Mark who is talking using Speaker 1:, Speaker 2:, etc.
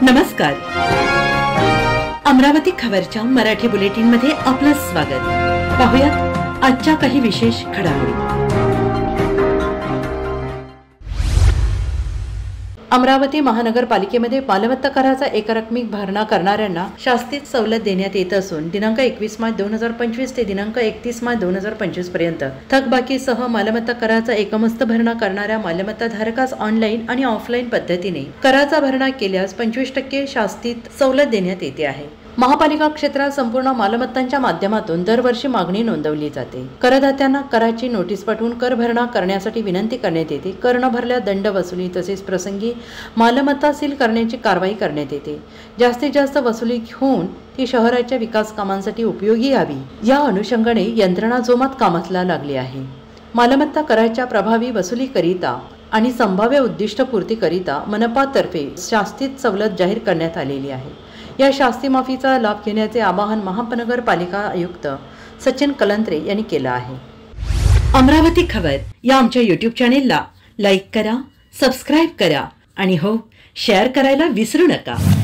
Speaker 1: नमस्कार. अमरावती खबरच्या मराठी बुलेटिन मध्ये आपलं स्वागत. पाहूयात आजच्या काही विशेष घडामोडी. अमरावती महानगरपालिकेमध्ये मालमत्ता कराचा एकरकमी भरणा करणाऱ्यांना शास्तीत सवलत देण्यात येत असून दिनांक 21 मार्च 2025 ते दिनांक 31 मार्च 2025 पर्यंत थकबाकीसह मालमत्ता कराचा एकमुस्त भरणा करणाऱ्या मालमत्ताधारकास ऑनलाईन आणि ऑफलाईन पद्धतीने कराचा भरणा केल्यास 25% शास्तीत सवलत देण्यात येते आहे. महापालिका क्षेत्रात संपूर्ण मालमत्तांच्या माध्यमातून दरवर्षी मागणी नोंदवली जाते. करदात्यांना कराची नोटीस पाठवून कर भरणा करण्यासाठी विनंती करण्यात येते. कर न भरल्यास दंड वसुली तसेच प्रसंगी मालमत्ता सील करण्याची कारवाई करण्यात येते. जास्तीत जास्त वसुली होऊन ती शहराच्या विकास कामांसाठी उपयोगी यावी या अनुषंगाने यंत्रणा जोमात कामाला लागली आहे. मालमत्ता कराच्या प्रभावी वसुलीकरिता आणि संभाव्य उद्दिष्टपूर्तीकरिता मनपातर्फे शास्तीत सवलत जाहीर करण्यात आलेली आहे. या शास्ती माफीचा लाभ घेण्याचे आवाहन महानगरपालिका आयुक्त सचिन कलंत्रे यांनी केलं आहे. अमरावती खबर या आमच्या YouTube चॅनेलला लाईक करा, सबस्क्राईब करा आणि हो शेअर करायला विसरू नका.